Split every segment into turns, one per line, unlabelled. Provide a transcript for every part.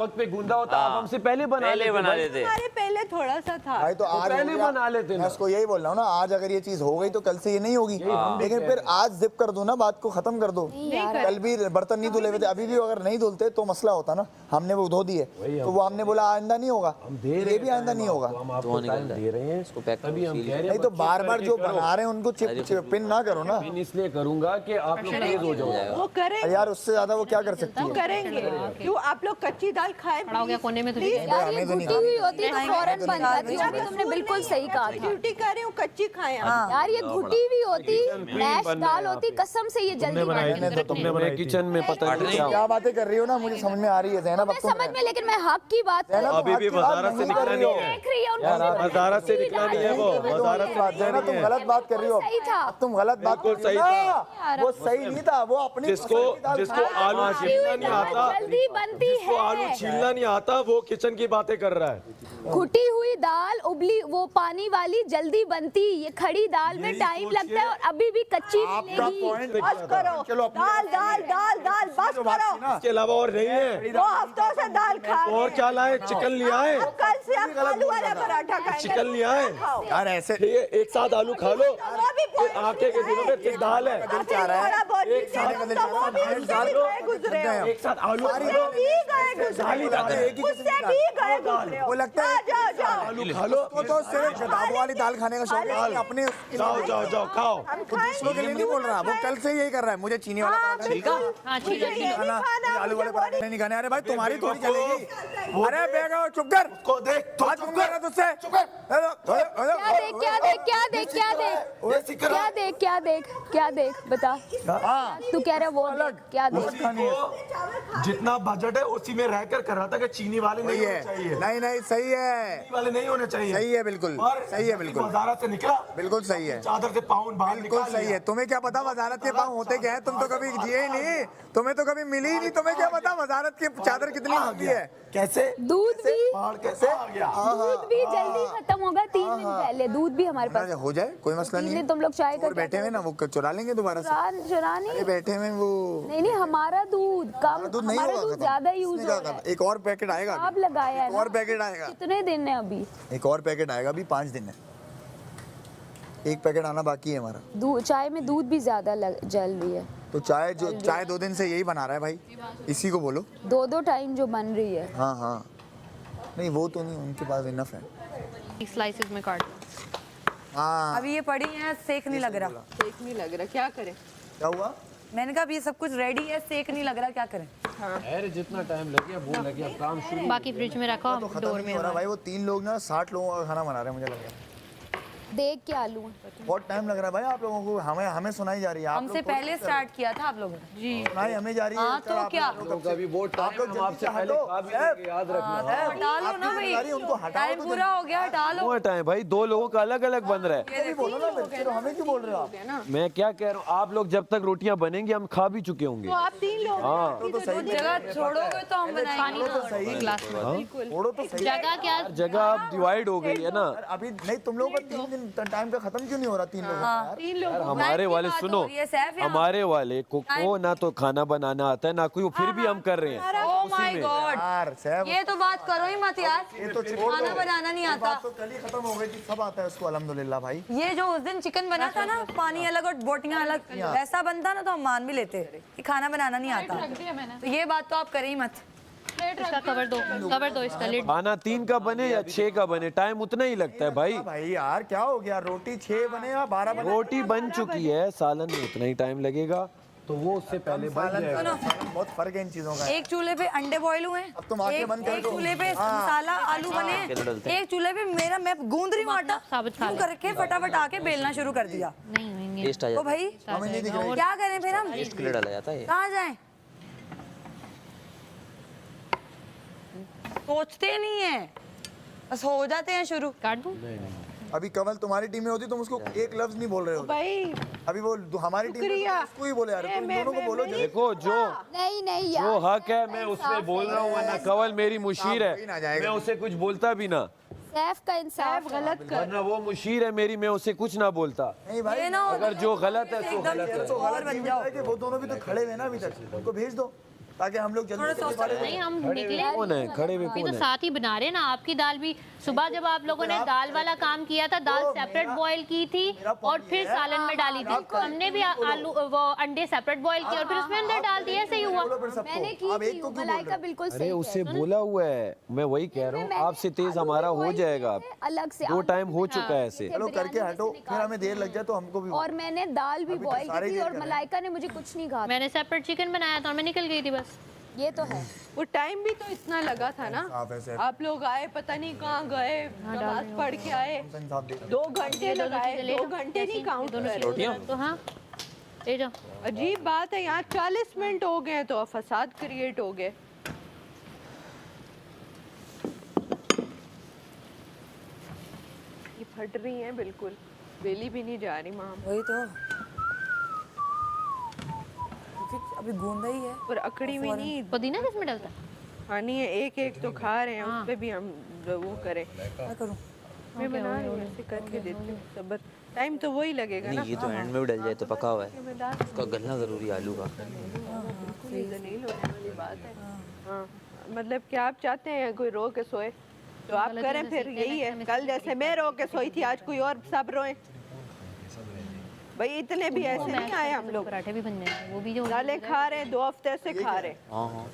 वक्त पे गूंदा होता आप हमसे पहले बना लेते।
अरे पहले थोड़ा सा था
भाई तो आज
पहले बना लेते
मैं उसको यही बोल रहा हूँ ना, आज अगर ये चीज हो गई तो कल से ये नहीं होगी। लेकिन फिर आज जिप कर दो ना, बात को खत्म कर दो। कल भी बर्तन नहीं धुले हुए थे, अभी भी अगर नहीं धुलते तो मसला होता ना। हमने वो धो दिए तो वो हमने बोला आइंदा नहीं होगा, ये भी आइंदा नहीं होगा। नहीं तो बार बार जो बना रहे हैं उनको पिन ना करो ना।
इसलिए करूंगा कि आप लोग तेज हो जाओ।
वो करेंगे
यार उससे ज्यादा वो क्या कर सकती है।
करेंगे क्यों आप लोग कच्ची दाल खाए
खड़ा हो गया कोने में। तो
यार ये घुटी हुई होती तो फौरन बन जाती। अभी तुमने बिल्कुल सही कहा था।
ड्यूटी कर रही हूँ कच्ची खाए
यार ये घुटी हुई होती, मैश दाल होती, कसम से ये जल्दी बन
तुमने किचन में पता नहीं
क्या बातें कर रही हो ना, मुझे समझ में आ रही है ज़ैनब।
मैं समझ में, लेकिन मैं हक की बात कर रही हूँ।
अभी भी वजारत से निकला नहीं है।
देख रही है
वजारत से निकला नहीं है वो, वजारत से
ज़ैनब तुम गलत बात कर रही हो।
सही था।
अब तुम गलत बात कर
सही
रही हो। वो सही नहीं था, वो अपनी
जिसको आलू छीलना नहीं आता,
जल्दी बनती
जिसको आलू
है।
छीलना नहीं आता वो किचन की बातें कर रहा है।
घुटी हुई दाल उबली, वो पानी वाली जल्दी बनती। ये खड़ी दाल में टाइम लगता है और अभी भी कच्ची मिलेगी।
बस करो
चलो
दाल दाल दाल दाल बस करो।
इसके अलावा और नहीं है।
2 हफ्तों से दाल खा रहे
और क्या लाए? चिकन लिया है,
कल से आप आलू वाला पराठा खाएंगे।
चिकन लिया है।
यार ऐसे
एक साथ आलू खा लो। आके के दिनों में फिर दाल है।
दिल चाह रहा है
एक साथ आलू खा लो।
वो लगता है
आलू खा लो।
वो तो सिर्फ दाल वाली दाल खाने का शौक है अपने।
जाओ जाओ जाओ खाओ।
दूसरों के लिए नहीं बोल रहा, वो कल से यही कर रहा है। मुझे चीनी वाला पराठा नहीं खाना, मुझे आलू वाले पराठे नहीं खाने। अरे भाई तुम्हारी थोड़ी चलेगी। अरे बेगा चुप कर,
को देख तो
चुप कर तुझसे। चुप कर।
क्या देख बता। तू कह रहा है वो क्या देख।
जितना बजट है उसी में रहकर कर रहा था कि चीनी वाले नहीं होने चाहिए।
नहीं नहीं सही है,
चीनी वाले नहीं होने चाहिए।
सही है बिल्कुल, सही है बिल्कुल।
वजारत से निकला
बिल्कुल सही है,
चादर से पाउंड बाहर
बिल्कुल
निकाल
सही
लिया।
है। तुम्हें क्या पता वजारत के पाँव होते क्या है? तुम तो कभी जिए ही नहीं, तुम्हें तो कभी मिली ही नहीं। तुम्हें क्या पता वजारत की चादर कितनी होती है?
कैसे
दूध भी
बाहर कैसे आ गया?
दूध भी जल्दी खत्म होगा। 3 दिन पहले दूध भी हमारे पास
हो जाए, कोई मसला नहीं है।
तुम लोग चाय कर
बैठे हुए ना, वो चुरा लेंगे दोबारा से।
चुरा नहीं,
बैठे हुए वो
नहीं हमारा दूध कम,
दूध नहीं
हमारा
होगा
दूध
खत्म।
ज्यादा यूज
इसने
हो
क्या
रहा है।
कहा? एक और पैकेट आएगा,
आप लगाया है
एक
ना?
और पैकेट आएगा।
कितने दिन है अभी?
एक और पैकेट आएगा, अभी 5 दिन है। एक पैकेट आना बाकी है हमारा।
चाय में दूध भी ज्यादा जल रही है।
तो चाय 2 दिन से यही बना रहा है भाई, इसी को बोलो।
2 टाइम जो बन रही है।
हाँ हाँ, नहीं वो तो नहीं, उनके पास इनफ है।
स्लाइसेस में काट।
हाँ
अभी ये पड़ी है, सेक नहीं लग रहा।
सेक नहीं लग रहा, क्या करें?
क्या हुआ?
मैंने कहा अब ये सब कुछ रेडी है, सेक नहीं लग रहा, क्या करें?
अरे जितना टाइम लगे वो लगे, अब काम शुरू।
बाकी फ्रिज में रखा
तो खत्म नहीं हो रहा भाई। वो 3 लोग ना 60 लोगों का खाना बना रहे हैं, मुझे लग रहा है।
देख के आलू
बहुत टाइम लग रहा है भाई आप लोगों को। हमें सुनाई जा रही है, आप
हमसे पहले स्टार्ट किया था आप लोगों ने। जी
सुनाई हमें जा रही है।
हाँ, तो क्या?
कभी वो
आप लोग आपसे पहले
याद रखना।
हटा लो ना भाई,
उनको हटाओ
टाइम
तो
पूरा हो गया, हटा लो।
टाइम भाई 2 लोगों का अलग अलग बन रहा है।
जल्दी बोलो ना, फिर हमें क्यों बोल रहे हो आप?
मैं क्या कह रहा हूँ, आप लोग जब तक रोटियां बनेंगी हम खा भी चुके होंगे।
तो आप 3 लोग
हाँ
तो सही
जगह छोड़ोगे तो हम बनाएंगे।
तो सही
ग्लास में
छोड़ो तो सही।
जगह क्या?
जगह अब डिवाइड हो गई है ना।
अभी नहीं, तुम लोगों का 3 दिन टाइम का खत्म क्यों नहीं हो रहा? 3 लोगों का यार।
3 लोग
यार हमारे वाले
बात
सुनो,
हो रही है, सैफ यहाँ।
हमारे वाले को ना तो खाना बनाना आता है ना कोई, फिर भी हम कर रहे हैं।
ओह माय गॉड,
यार सैफ,
ये तो बात करो ही मत यार।
ये तो छोड़
खाना
दो।
बनाना नहीं
ये
आता।
बात तो कल ही खत्म हो गई थी, सब आता है उसको अल्हम्दुलिल्लाह भाई।
ये जो उस दिन चिकन बना था ना, पानी अलग और बोटियां अलग, वैसा बनता ना तो हम मान भी लेते कि खाना बनाना नहीं आता। तो ये बात तो आप करें ही मत।
इसका कवर दो इसका लिड।
खाना 3 का बने या 6 का बने, टाइम उतना ही लगता है भाई।
भाई यार क्या हो गया? रोटी 6 बने या 12 बने?
रोटी बन चुकी है, सालन में उतना ही टाइम लगेगा, तो वो उससे पहले बन जाएगा।
बहुत फर्क है इन चीजों का।
एक चूल्हे पे अंडे बॉईल हुए,
अब तुम आंखें बंद कर
एक
दो।
चूल्हे पे मसाला आलू बने, एक चूल्हे पे मैं गूंद रही हूँ आटा,
साबुत खा
यूं करके फटाफट आके बेलना शुरू कर दिया।
नहीं होंगे
तो भाई
हमें नहीं दिख रही।
क्या करें फिर हम?
के लिए डाला जाता है।
कहाँ जाएं? सोचते नहीं है, बस हो जाते हैं शुरू।
काट दूं?
अभी कमल तुम्हारी टीम में होती तुम उसको एक लफ्ज नहीं बोल रहे हो
भाई।
अभी वो हमारी टीम में तो उसको ही बोले यार, तुम दोनों को बोलो।
देखो जो
नहीं
जो हक है मैं उसमें बोल रहा हूँ, वरना कवल मेरी मुशीर
कोई ना
है,
जाएगा।
मैं उसे कुछ बोलता भी ना।
सैफ का इंसाफ
गलत कर।
वरना वो मुशीर है मेरी, मैं उसे कुछ ना बोलता।
नहीं भाई,
ये ना हो
अगर जो गलत है सो
एकदम
गलत है।
तो
और बन जाओ।
वो दोनों भी तो खड़े हुए ना अभी तक, उनको भेज दो। ताकि हम लोग जल्दी
नहीं हम निकले
कौन है खड़े हुए
अभी
कौन
तो
है?
साथ ही बना रहे ना। आपकी दाल भी सुबह जब आप लोगों ने दाल वाला काम किया था, दाल सेपरेट बॉईल की थी और फिर सालन में डाली थी। हमने भी आलू वो अंडे सेपरेट बॉईल किए और फिर उसमें अंदर डाल दिया। ऐसे ही हुआ।
मैंने की थी वो, मलाइका बिल्कुल
अरे
सही
उससे बोला हुआ है, मैं वही कह रहा हूँ आपसे तेज हमारा हो जाएगा।
अलग से
2 टाइम हो चुका है ऐसे।
चलो करके हटो, फिर हमें देर लग जाए तो हमको भी।
और मैंने दाल भी बॉईल
सारे
की थी
देर
और
कर रहे हैं।
मलाइका ने मुझे कुछ नहीं कहा।
मैंने सेपरेट चिकन बनाया था और मैं निकल गई थी बस।
ये तो है।
वो टाइम भी तो इतना लगा था ना।
साफ है सैफ।
आप लोग आए, पता नहीं कहाँ गए, नमाज पढ़ के आए,
इंसाफ दे।
2 घंटे लगाए, 2 घंटे नहीं काउंट करे।
तो हाँ ले जाओ।
अजीब बात है, यहाँ 40 मिनट हो गए तो फसाद क्रिएट हो गए। ये फट रही हैं बिल्कुल, बेली भी नहीं जा रही माम।
वही तो क्योंकि अभी गूंदा ही है।
और अकड़ी भी नहीं
पुदीना किसमें डलता है?
खानी है, एक एक तो खा रहे हैं, उस पे भी हम वो करें।
क्या करूं?
मैं बना रही हूँ, ऐसे करके देती हूँ। सब्र, टाइम तो वही लगेगा ना।
ये तो एंड में भी डल जाए तो पका हुआ है, उसका गलना जरूरी है आलू का।
जलील होने वाली बात है। हाँ, मतलब कि आप चाहते हैं कोई रो के सोए तो आप करें, फिर यही है। कल जैसे मैं रो के सोई थी, आज कोई और सब रोए। भाई इतने भी ऐसे नहीं आए हम लोग।
पराठे भी बन जाएंगे वो भी जो
दालें खा रहे हैं, 2 हफ्ते से खा रहे हैं।
हाँ हाँ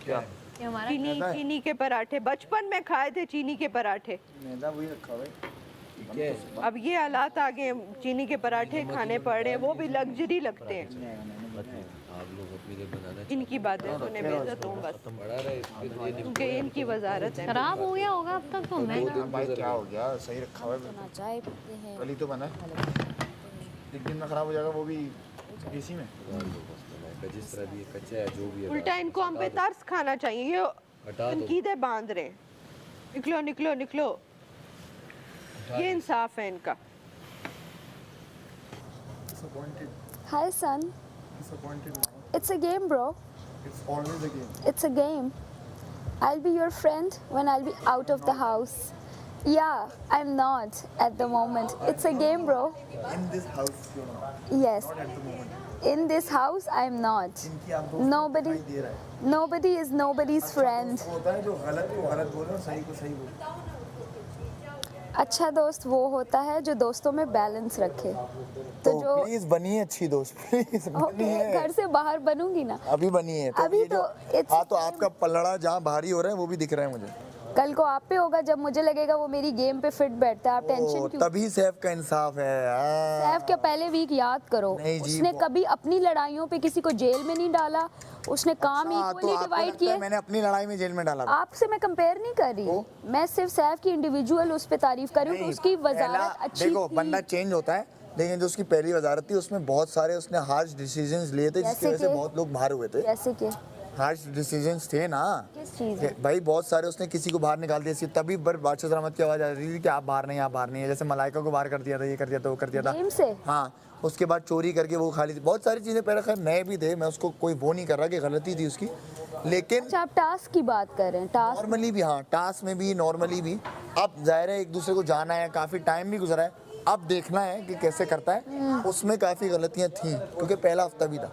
क्या
ये हमारा
चीनी के पराठे बचपन में खाए थे, चीनी के पराठे।
मैदा वही रखा भाई।
अब ये हालात आ गए, चीनी के पराठे खाने पड़ रहे हैं, वो भी लग्जरी लगते हैं। इनकी बातें सुने बेइज्जत हूँ बस, क्योंकि इनकी वजारत है।
खराब हो गया होगा अब तक तो। मैं
भाई क्या हो गया, सही रखा हुआ है।
चाय पीते हैं।
कल ही तो बना है। एक दिन में खराब हो जाएगा, वो भी इसी में।
जिस तरह भी कच्चा है जो भी है
उल्टा इनको हम पे तरस खाना चाहिए। ये तनकीदें बांध रहे हैं, निकलो निकलो निकलो। ये इंसाफ है इनका।
Hi son. It's a game, bro.
It's always a game.
It's a game. I'll be your friend when I'll be out of the house. Yeah, I'm not at the moment. It's a game, bro.
In this house, you're not.
Yes.
Not at the moment.
In this house, I'm not.
इनकी आप दोस्त
Nobody,
दिखाई दे रहा है।
nobody is nobody's friend.
वो होता है जो गलत को गलत बोल रहा है, सही को सही बोल रहा है।
अच्छा दोस्त वो होता है जो दोस्तों में बैलेंस रखे। तो
तो
जो
प्लीज बनिए अच्छी दोस्त, प्लीज
ओके
बनिए।
घर से बाहर बनूंगी ना।
अभी बनिए।
अभी
ये जो-
तो it's-
हाँ, तो आपका पलड़ा जहाँ भारी हो रहा है वो भी दिख रहा है मुझे।
कल को आप पे होगा जब मुझे लगेगा वो मेरी गेम पे फिट बैठता है। आप टेंशन
ओ,
क्यों?
तभी सैफ का इंसाफ है।
सैफ के पहले वीक याद करो,
नहीं जी,
उसने
वो-
कभी अपनी लड़ाइयों पे किसी को जेल में नहीं डाला। उसने काम
हाँ, तो
इक्वली
आपको
डिवाइड
लगता है
किए।
मैंने अपनी लड़ाई में जेल में डाला था।
आपसे मैं कंपेयर नहीं कर रही, मैं सिर्फ सैफ की इंडिविजुअल उस पे तारीफ कर रही हूँ कि
नहीं,
उसकी
पहला-
वजारत अच्छी
देखो
थी।
बंदा चेंज होता है, लेकिन जो उसकी पहली वजारत थी उसमें बहुत सारे उसने हार्श डिसीजंस लिए थे, जिसकी
जैसे
वजह से
कि?
बहुत लोग बाहर हुए थे।
जैसे कि
हार्श डिसीजंस थे ना।
किस चीज
कि भाई बहुत सारे उसने किसी को बाहर निकाल दिया थी, तभी बादशाह रहमत की आवाज आ रही थी कि आप बाहर नहीं, आप बाहर नहीं है। जैसे मलाइका को बाहर कर दिया था, ये कर दिया था, वो कर दिया था।
गेम से?
हाँ, उसके बाद चोरी करके वो खाली थी, बहुत सारी चीजें पहले खैर नए भी थे, मैं उसको कोई वो नहीं कर रहा कि गलती थी उसकी, लेकिन
अच्छा आप टास्क की बात कर रहे हैं। टास्क
नॉर्मली भी, हाँ टास्क में भी नॉर्मली भी अब जाहिर है एक दूसरे को जाना है, काफी टाइम भी गुजरा है, अब देखना है कि कैसे करता है। उसमें काफी गलतियां थी क्योंकि पहला हफ्ता भी था,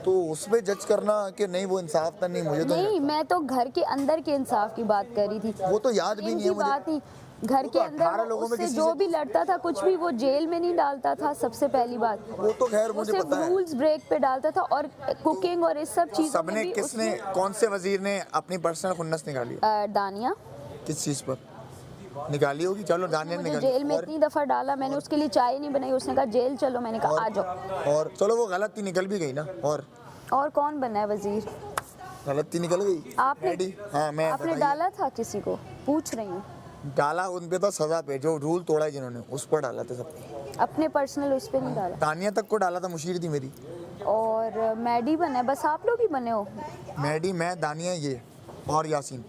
तो उसमें जज करना कि नहीं वो इंसाफ था, नहीं मुझे तो
नहीं, मैं तो घर के अंदर के इंसाफ की बात कर रही थी।
वो तो याद भी
गेम
नहीं है
की बात
मुझे।
नहीं, घर के
18
अंदर
लोगों में
उससे
किसी
जो
से-
भी लड़ता था कुछ भी वो जेल में नहीं डालता था। सबसे पहली बात
वो तो खैर
वो
मुझे
सिर्फ
पता है।
रूल्स ब्रेक पे डालता था और कुकिंग और इस सब चीजों
सबने
में भी
किसने,
उसने-
कौन से वजीर ने अपनी पर्सनल खुन्नस निकाली?
दानिया
किस चीज पर निकाली होगी? चलो दानिया ने
मुझे
निकाली।
जेल में इतनी दफा डाला, मैंने उसके लिए चाय नहीं बनाई, उसने कहा जेल चलो, मैंने कहा आ जाओ।
और चलो वो गलत थी, निकल भी गई ना। और
कौन बना है वजीर?
गलत थी, निकल गई।
आपने
डैडी, हाँ मैं
आपने
बताइए।
डाला था किसी को? पूछ रही हूँ।
डाला उन पे था सजा पे, जो रूल तोड़ा है जिन्होंने, उस पर डाला था सब।
अपने पर्सनल उस पे नहीं डाला।
तानिया तक को डाला था, मुशीर थी मेरी।
और मैडी बना है, बस आप लोग ही बने हो।
मैडी, मैं, दानिया, ये और यासीन।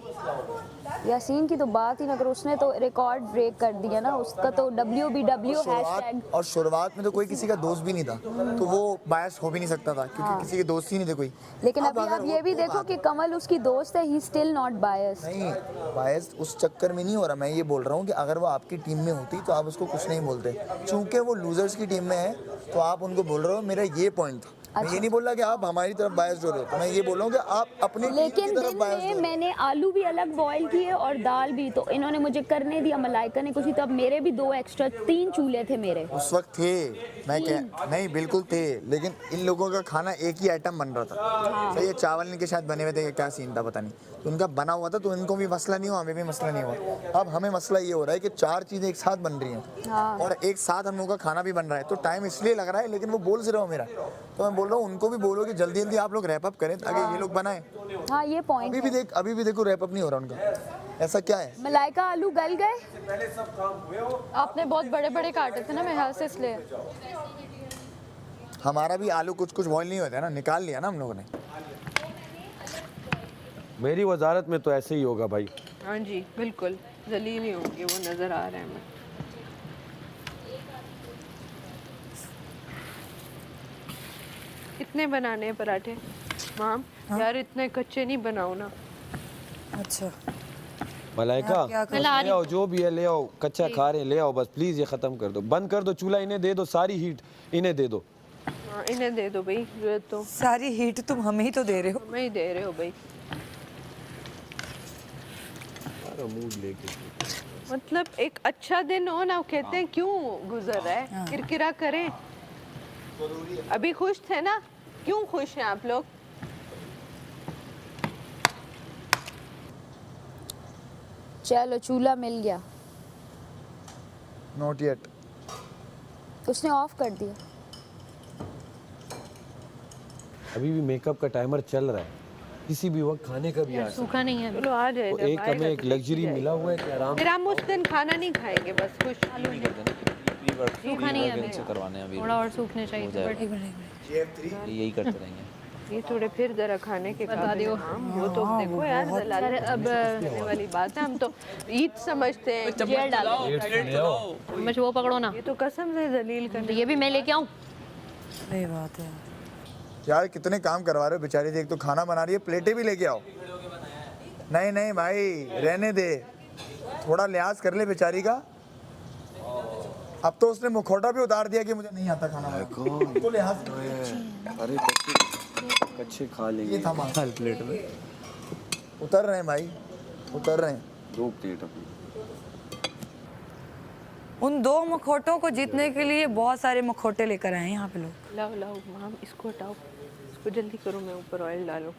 यासीन की तो बात ही ना करो, उसने तो रिकॉर्ड ब्रेक कर दिया ना, उसका तो WBW हैशटैग।
और शुरुआत में तो कोई किसी का दोस्त भी नहीं था, तो वो बायस हो भी नहीं सकता था क्योंकि किसी के दोस्त ही नहीं थे कोई।
लेकिन
अब
अभी
अगर
आप
वो
ये भी
तो
देखो
बात
कि कमल उसकी दोस्त है, ही स्टिल नॉट बायस्ड।
नहीं, बायस उस चक्कर में नहीं हो रहा। मैं ये बोल रहा हूँ कि अगर वो आपकी टीम में होती तो आप उसको कुछ नहीं बोलते, चूंकि वो लूजर्स की टीम में है तो आप उनको बोल रहे हो। मेरा ये पॉइंट था मैं ये नहीं बोल रहा कि आप हमारी तरफ बायस्ड हो रहे हो, मैं ये बोल रहा हूँ कि आप अपनी टीम
लेकिन
की तरफ
दिन
बायस्ड
में
हो रहे
मैंने आलू भी अलग बॉईल किए और दाल भी, तो इन्होंने मुझे करने दिया, मलाइका ने कुछ ही, तो अब मेरे भी 2 एक्स्ट्रा 3 चूल्हे थे मेरे।
हो। उस वक्त थे, मैं कह नहीं बिल्कुल थे, लेकिन इन लोगों का खाना एक ही आइटम बन रहा था। सही है, चावल इनके शायद बने हुए थे, क्या सीन था पता नहीं, तो उनका बना हुआ था, तो इनको भी मसला नहीं हुआ, हमें भी मसला नहीं हुआ। अब हमें मसला ये हो रहा है कि 4 चीज़ें एक साथ बन रही हैं और एक साथ हम लोगों का खाना भी बन रहा है, तो टाइम इसलिए लग रहा है, लेकिन वो बोल से रहा हो मेरा, तो मैं बोल रहा हूँ उनको भी बोलो कि जल्दी जल्दी आप लोग रैप अप करें ताकि ये लोग बनाएं।
हाँ ये पॉइंट है।
अभी भी देखो रैप अप नहीं हो रहा उनका, ऐसा क्या है?
मलाइका आलू गल गए?
आपने बहुत बड़े बड़े काटे थे ना मेरे हाथ से, इसलिए।
हमारा भी आलू कुछ कुछ बॉईल नहीं होता है ना, निकाल लिया ना हम लोगों ने।
मेरी वजारत में तो ऐसे ही होगा भाई।
हाँ जी बिल्कुल, जलील ही होंगे, वो नज़र आ रहे हैं हमें। कितने बनाने हैं पराठे माम? यार इतने कच्चे नहीं बनाओ ना।
अच्छा
मलाइका
क्या
ले आओ, जो भी है ले आओ, कच्चा खा रहे हैं ले आओ, बस प्लीज ये खत्म कर दो, बंद कर दो चूल्हा, इन्हें दे दो सारी हीट, इन्हें दे दो।
हाँ इन्हें दे दो भाई, जो तो
सारी हीट तुम हमें ही तो दे रहे हो।
हमें ही दे रहे हो भाई। मतलब एक अच्छा दिन हो ना, कहते हैं क्यों गुजर रहा है, किरकिरा करें। अभी खुश थे ना, क्यों खुश हैं आप लोग?
चलो चूल्हा मिल गया।
Not yet.
उसने ऑफ कर दिया।
अभी भी मेकअप का टाइमर चल रहा है, किसी भी वक्त खाने का भी आ सकता
सूखा नहीं है।
चलो आ जाए,
है। तो एक हमें एक लग्जरी मिला हुआ है कि आराम
फिर हम उस दिन खाना नहीं खाएंगे, बस खुश।
सूखा नहीं है अभी,
से करवाने हैं अभी,
थोड़ा और सूखने चाहिए थे, बट
यही करते रहेंगे।
ये थोड़े फिर जरा खाने के
बता दियो।
वो तो देखो यार, दलाल
अब
करने वाली बात है, हम तो ईद समझते हैं।
जेल डालो, चम्मच वो पकड़ो ना।
ये तो कसम से जलील
तो
करने।
ये भी मैं लेके आऊँ?
सही बात है
यार कितने काम करवा रहे हो बेचारी, एक तो खाना बना रही है, प्लेटें भी लेके आओ। नहीं नहीं भाई रहने दे, थोड़ा लिहाज कर ले बेचारी का। अब तो उसने मुखौटा भी उतार दिया कि मुझे नहीं आता खाना बनाना, तो लिहाज।
अरे कच्चे खा लेंगे,
ये था माल प्लेट में उतर रहे हैं भाई, उतर रहे हैं।
2 प्लेट अभी।
उन 2 मुखौटों को जीतने के लिए बहुत सारे मुखौटे लेकर आए हैं यहाँ पे लोग।
लाओ लाओ माम, इसको हटाओ, इसको जल्दी करो, मैं ऊपर ऑयल डालो।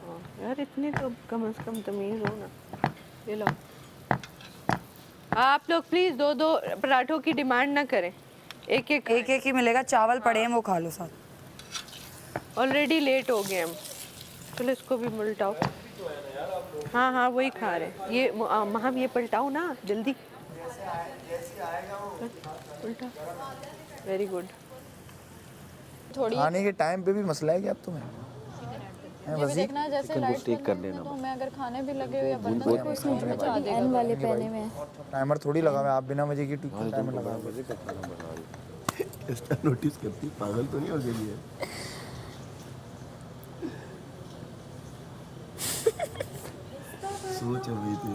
हाँ, यार इतनी तो कम से कम तमीज़ हो ना। ये लो आप लोग प्लीज़ 2-2 पराठों की डिमांड ना करें, एक एक
ही मिलेगा। चावल पड़े हैं वो खा लो साथ।
ऑलरेडी लेट हो गए हम। चलो इसको भी उल्टाओ। हाँ हाँ वही खा रहे हैं ये। हम ये पलटाओ ना जल्दी, उल्टा। Very good.
थोड़ी
खाने के टाइम पे भी मसला है कि अब तुम्हें
ये भी देखना, जैसे लाइट
ठीक कर लेना,
तो मैं अगर खाने भी लगे हो या बनना तो उसमें मचा देगा।
एन वाले पहने में
टाइमर थोड़ी लगा हुआ है, आप बिना वजह की टाइमर लगा हुआ है।
इसका नोटिस करती, पागल तो नहीं हो गई है? सोच अभी थी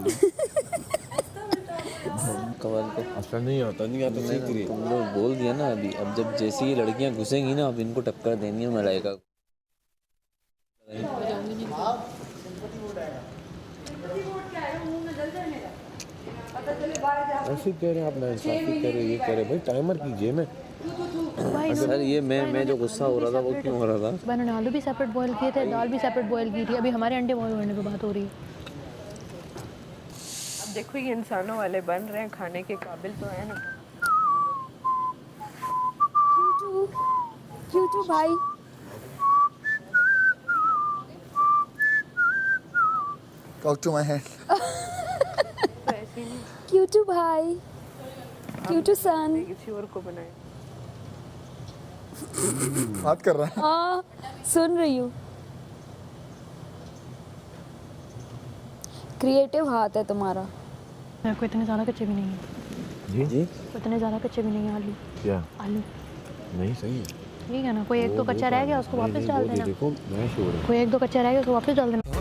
कवल को
ऐसा नहीं आता सीख रही।
तुम लोग बोल दिया ना अभी, अब जब जैसी ये लड़कियां घुसेंगी ना, अब इनको टक्कर देनी है मलाइका को।
ऐसे कह रहे हैं आप, ना इंसाफी कह रहे, ये कह रहे भाई टाइमर कीजिए। मैं
सर ये मैं जो गुस्सा हो रहा था वो क्यों हो रहा था?
सुबह उन्होंने आलू भी सेपरेट बॉईल किए थे, दाल भी सेपरेट बॉईल की थी, अभी हमारे अंडे बॉईल होने की बात हो रही है।
अब देखो ये इंसानों वाले बन रहे हैं, खाने के काबिल तो है ना।
क्यूटू भाई,
टॉक टू माय हेड।
तो ऐसे नहीं
क्यूटू भाई, क्यूटू सन।
किसी और को बनाए।
बात कर रहा है।
हाँ सुन रही हूँ। क्रिएटिव हाथ है तुम्हारा।
मेरे को इतने ज़्यादा कच्चे भी नहीं है।
जी
इतने ज़्यादा कच्चे भी नहीं है आलू।
क्या?
आलू
नहीं सही है,
ठीक है ना, कोई एक दो कच्चा रह गया उसको वापस डाल देना।
देखो मैं शोर है।
कोई एक दो कच्चा रह गया उसको वापस डाल देना।